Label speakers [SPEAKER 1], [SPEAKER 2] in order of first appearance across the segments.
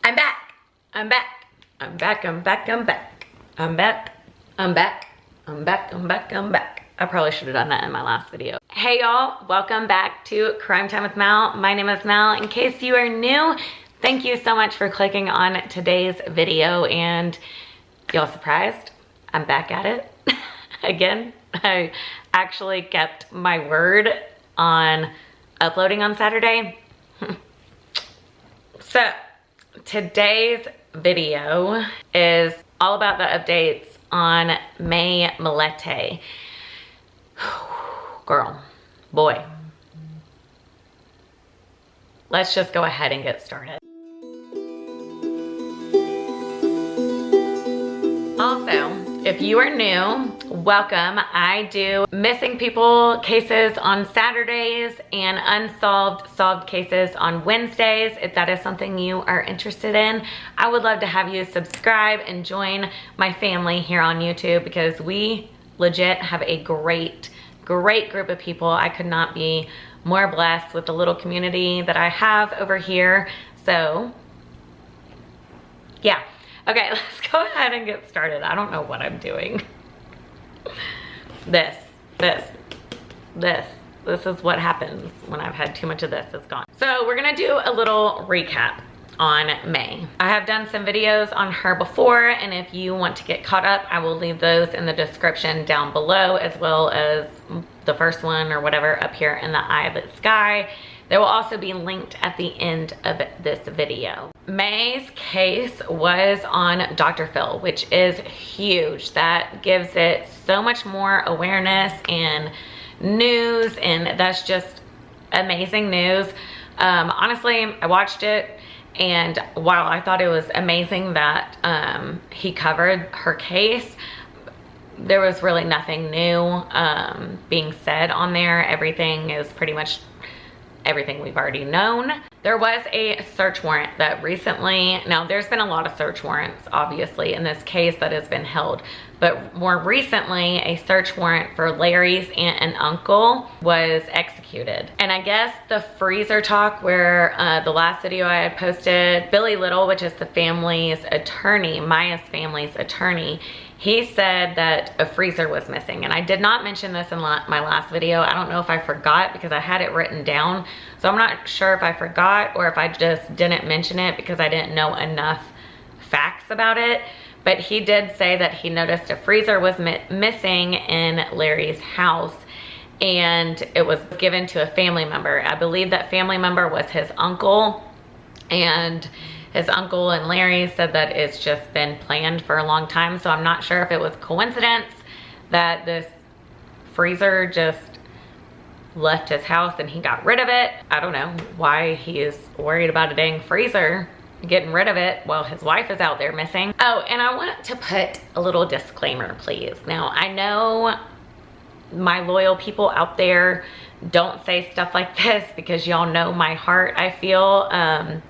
[SPEAKER 1] I'm back. I'm back. I'm back. I'm back. I'm back. I'm back. I'm back. I'm back. I'm back. I'm back. I probably should have done that in my last video. Hey y'all, welcome back to Crime Time with Mal. My name is Mal. In case you are new, thank you so much for clicking on today's video. And y'all surprised? I'm back at it again. I actually kept my word on uploading on Saturday. So today's video is all about the updates on May Millete. Girl, boy. Let's just go ahead and get started. Also, if you are new, welcome. I do missing people cases on Saturdays and solved cases on Wednesdays. If that is something you are interested in, I would love to have you subscribe and join my family here on YouTube, because we legit have a great group of people. I could not be more blessed with the little community that I have over here. So yeah. Okay, let's go ahead and get started. I don't know what I'm doing. This is what happens when I've had too much of this. It's gone. So we're gonna do a little recap on May. I have done some videos on her before, and if you want to get caught up, I will leave those in the description down below, as well as the first one or whatever up here in the eye of the sky. They will also be linked at the end of this video. May's case was on Dr. Phil, which is huge. That gives it so much more awareness and news, and that's just amazing news. Honestly, I watched it, and while I thought it was amazing that he covered her case, there was really nothing new being said on there. Everything is pretty much everything we've already known. There was a search warrant that recently, now there's been a lot of search warrants obviously in this case that has been held, but more recently a search warrant for Larry's aunt and uncle was executed. And I guess the freezer talk where the last video I had posted, Billy Little, which is the family's attorney, Maya's family's attorney, he said that a freezer was missing. And I did not mention this in my last video. I don't know if I forgot, because I had it written down. So I'm not sure if I forgot or if I just didn't mention it because I didn't know enough facts about it. But he did say that he noticed a freezer was missing in Larry's house, and it was given to a family member. I believe that family member was his uncle, and his uncle and Larry said that it's just been planned for a long time. So I'm not sure if it was coincidence that this freezer just left his house and he got rid of it. I don't know why he is worried about a dang freezer, getting rid of it while his wife is out there missing. Oh, and I want to put a little disclaimer, please. Now, I know my loyal people out there don't say stuff like this because y'all know my heart, I feel.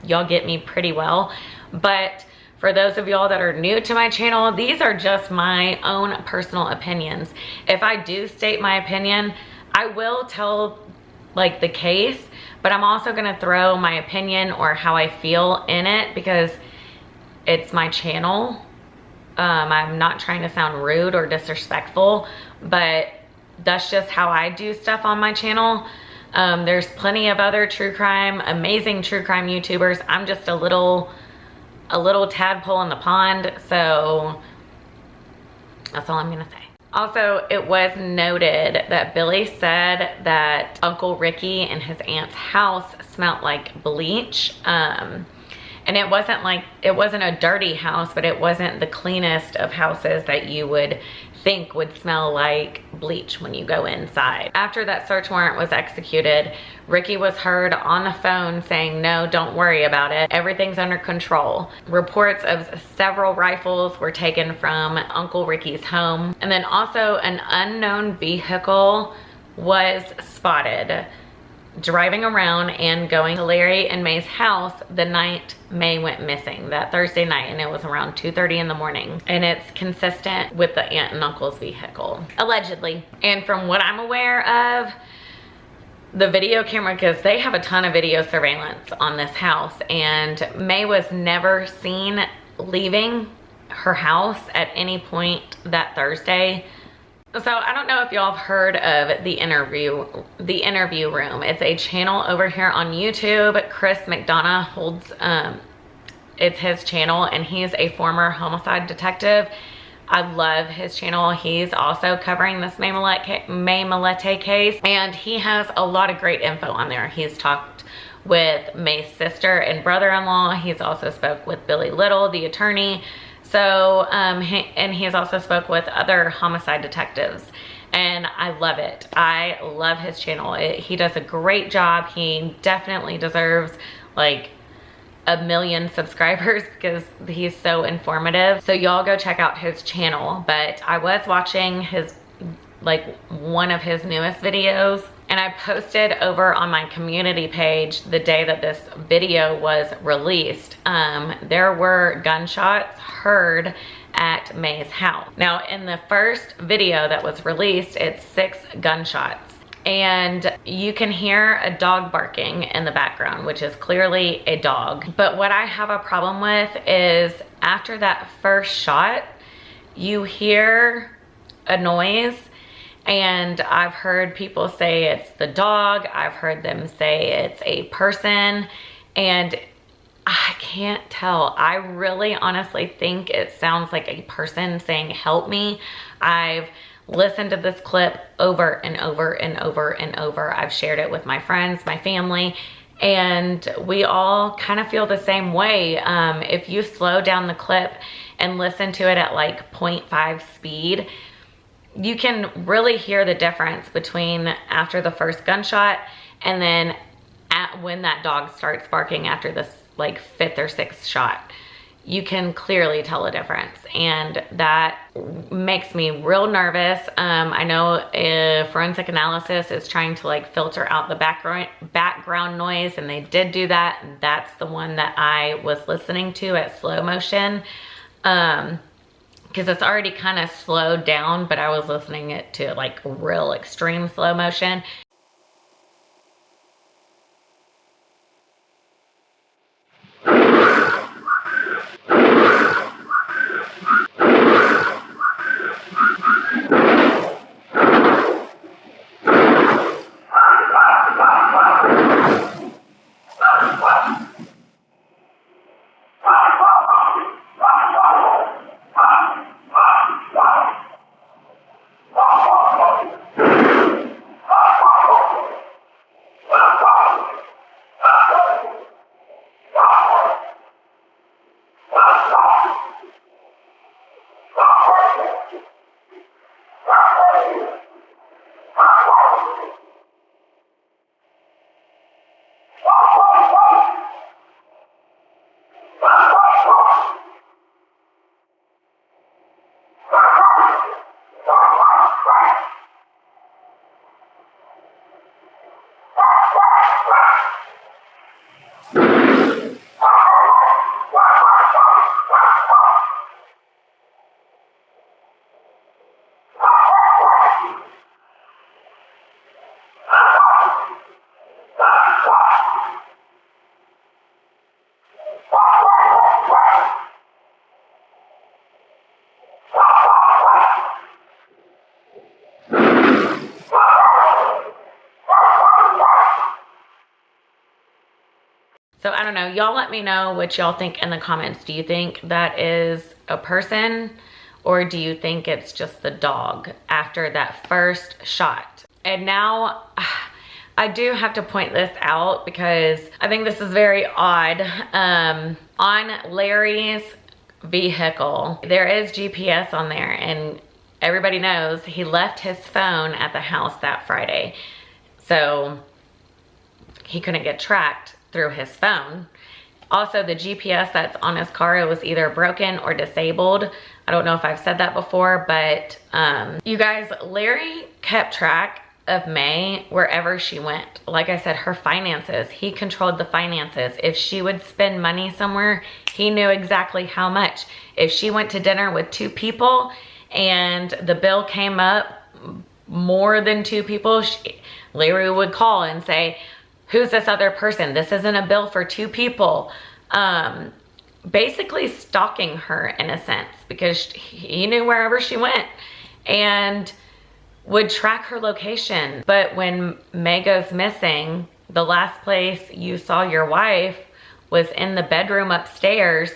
[SPEAKER 1] Y'all get me pretty well. But for those of y'all that are new to my channel, these are just my own personal opinions. If I do state my opinion, I will tell like the case, but I'm also gonna throw my opinion or how I feel in it because it's my channel. I'm not trying to sound rude or disrespectful, but that's just how I do stuff on my channel. There's plenty of other amazing true crime YouTubers. I'm just a little tadpole in the pond, so that's all I'm gonna say. Also, it was noted that Billy said that Uncle Ricky and his aunt's house smelled like bleach. And it wasn't a dirty house, but it wasn't the cleanest of houses that you would think would smell like bleach when you go inside. After that search warrant was executed, Ricky was heard on the phone saying, "No, don't worry about it. Everything's under control." Reports of several rifles were taken from Uncle Ricky's home. And then also an unknown vehicle was spotted driving around and going to Larry and May's house the night May went missing, that Thursday night, and it was around 2:30 in the morning. And it's consistent with the aunt and uncle's vehicle, allegedly. And from what I'm aware of, the video camera, because they have a ton of video surveillance on this house, and May was never seen leaving her house at any point that Thursday. So I don't know if y'all have heard of the interview room. It's a channel over here on YouTube. Chris McDonough holds, it's his channel, and he's a former homicide detective. I love his channel. He's also covering this May Millete case, and he has a lot of great info on there. He's talked with May's sister and brother-in-law. He's also spoke with Billy Little, the attorney. So, and he has also spoke with other homicide detectives, and I love it. I love his channel. He does a great job. He definitely deserves like 1 million subscribers because he's so informative. So y'all go check out his channel. But I was watching his, like, one of his newest videos, and I posted over on my community page the day that this video was released. There were gunshots heard at May's house. Now, in the first video that was released, it's 6 gunshots. And you can hear a dog barking in the background, which is clearly a dog. But what I have a problem with is after that first shot, you hear a noise, and I've heard people say it's the dog. I've heard them say it's a person, and I can't tell. I really honestly think it sounds like a person saying, "Help me." I've listened to this clip over and over and over and over. I've shared it with my friends, my family, and we all kind of feel the same way. If you slow down the clip and listen to it at like 0.5 speed, you can really hear the difference between after the first gunshot and then when that dog starts barking after this like 5th or 6th shot. You can clearly tell a difference, and that makes me real nervous. I know forensic analysis is trying to like filter out the background noise, and they did do that. That's the one that I was listening to at slow motion, because it's already kind of slowed down, but I was listening it to like real extreme slow motion. So I don't know, y'all let me know what y'all think in the comments. Do you think that is a person, or do you think it's just the dog after that first shot? And now I do have to point this out because I think this is very odd. On Larry's vehicle, there is GPS on there, and everybody knows he left his phone at the house that Friday. So he couldn't get tracked through his phone. Also, the GPS that's on his car, it was either broken or disabled. I don't know if I've said that before, but you guys, Larry kept track of May wherever she went. Like I said, her finances, he controlled the finances. If she would spend money somewhere, he knew exactly how much. If she went to dinner with 2 people and the bill came up more than 2 people, Larry would call and say, who's this other person? This isn't a bill for 2 people. Basically stalking her in a sense, because he knew wherever she went and would track her location. But when May goes missing, the last place you saw your wife was in the bedroom upstairs,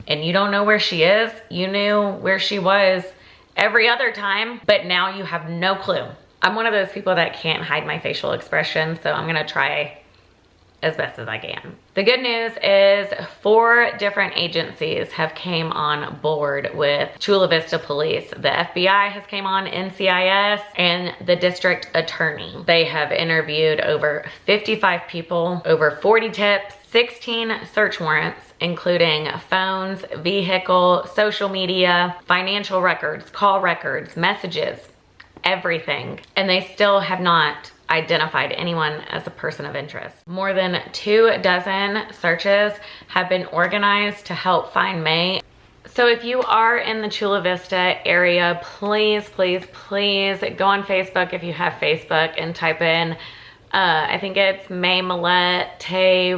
[SPEAKER 1] and you don't know where she is. You knew where she was every other time, but now you have no clue. I'm one of those people that can't hide my facial expression, so I'm gonna try as best as I can. The good news is 4 different agencies have came on board with Chula Vista Police. The FBI has came on, NCIS, and the district attorney. They have interviewed over 55 people, over 40 tips, 16 search warrants, including phones, vehicle, social media, financial records, call records, messages, everything. And they still have not identified anyone as a person of interest. More than 24 searches have been organized to help find May. So if you are in the Chula Vista area, please, please, please go on Facebook if you have Facebook and type in I think it's May Millete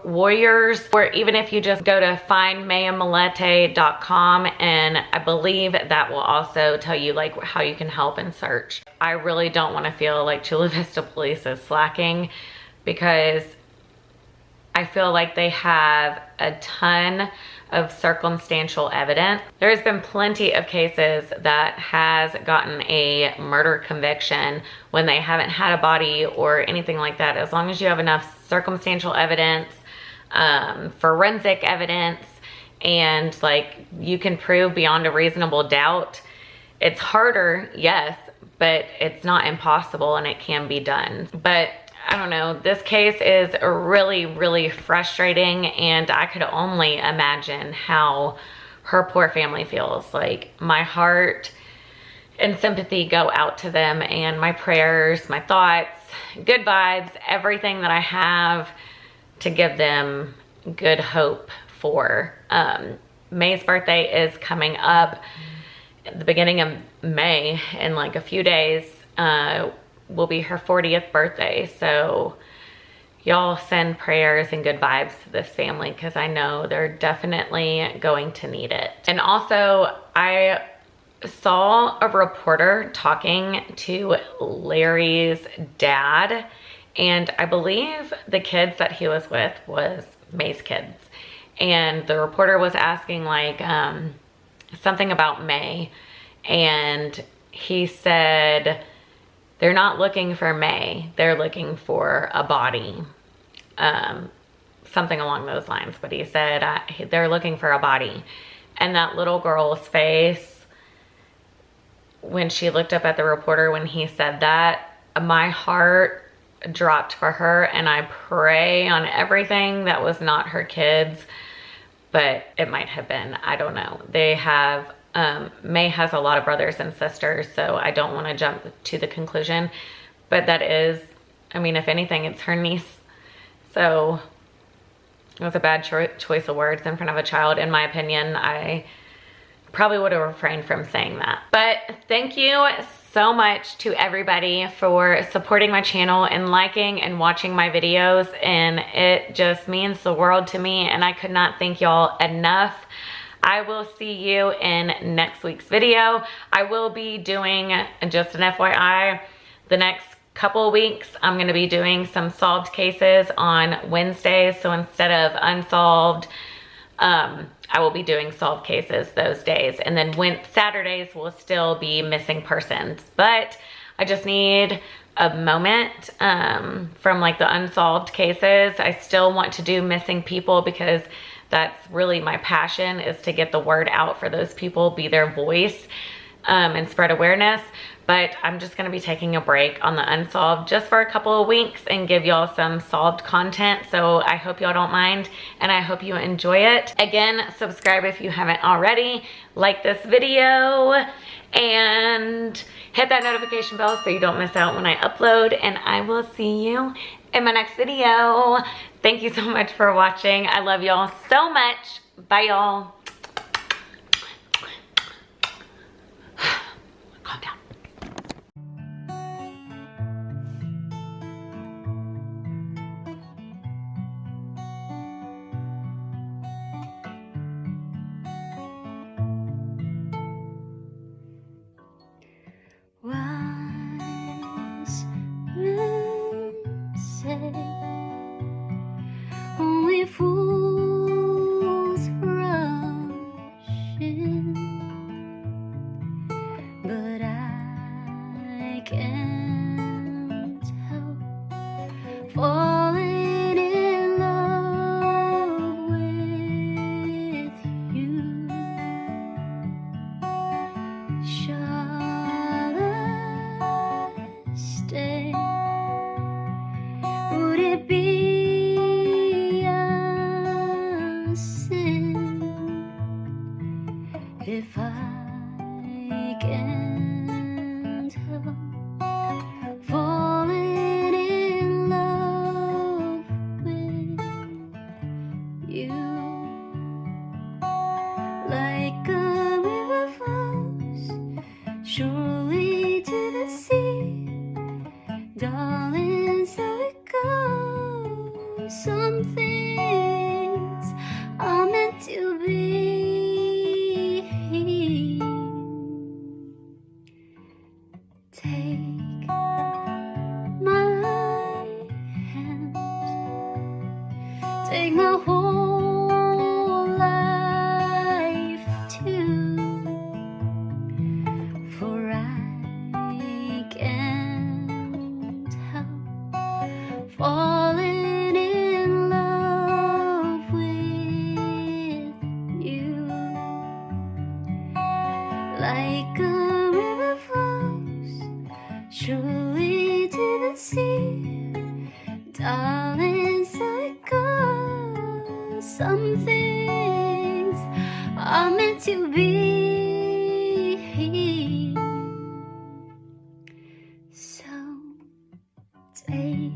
[SPEAKER 1] Warriors, or even if you just go to findmayandmillete.com, and I believe that will also tell you like how you can help and search. I really don't want to feel like Chula Vista Police is slacking, because I feel like they have a ton of circumstantial evidence. There's been plenty of cases that has gotten a murder conviction when they haven't had a body or anything like that. As long as you have enough circumstantial evidence, forensic evidence, and like you can prove beyond a reasonable doubt. It's harder, yes, but it's not impossible, and it can be done. But I don't know, this case is really, really frustrating, and I could only imagine how her poor family feels. Like, my heart and sympathy go out to them, and my prayers, my thoughts, good vibes, everything that I have to give them good hope for. May's birthday is coming up at the beginning of May in like a few days. Will be her 40th birthday, so y'all send prayers and good vibes to this family, because I know they're definitely going to need it. And also, I saw a reporter talking to Larry's dad, and I believe the kids that he was with was May's kids, and the reporter was asking like something about May, and he said they're not looking for May, they're looking for a body. Something along those lines. But he said they're looking for a body. And that little girl's face, when she looked up at the reporter when he said that, my heart dropped for her. And I pray on everything that was not her kids, but it might have been. I don't know. They have May has a lot of brothers and sisters, so I don't want to jump to the conclusion, but that is, I mean, if anything, it's her niece. So it was a bad choice of words in front of a child, in my opinion. I probably would have refrained from saying that. But thank you so much to everybody for supporting my channel and liking and watching my videos, and it just means the world to me, and I could not thank y'all enough. I will see you in next week's video. I will be doing, just an FYI, the next couple of weeks, I'm gonna be doing some solved cases on Wednesdays. So instead of unsolved, I will be doing solved cases those days. And then Saturdays will still be missing persons. But I just need a moment from like the unsolved cases. I still want to do missing people, because that's really my passion, is to get the word out for those people, be their voice, and spread awareness. But I'm just gonna be taking a break on the unsolved just for a couple of weeks and give y'all some solved content. So I hope y'all don't mind, and I hope you enjoy it. Again, subscribe if you haven't already, like this video, and hit that notification bell so you don't miss out when I upload, and I will see you in my next video. Thank you so much for watching. I love y'all so much. Bye, y'all. Calm down.
[SPEAKER 2] if I can't help falling in love with you, like a river flows surely to the sea, darling, so it goes. Some things are meant to be. Take my hand, take my whole life too, for I can't help falling in love with you, like a river flows surely to the sea, darling, so it goes. Some things are meant to be. So take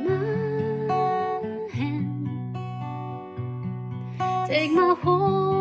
[SPEAKER 2] my hand, take my whole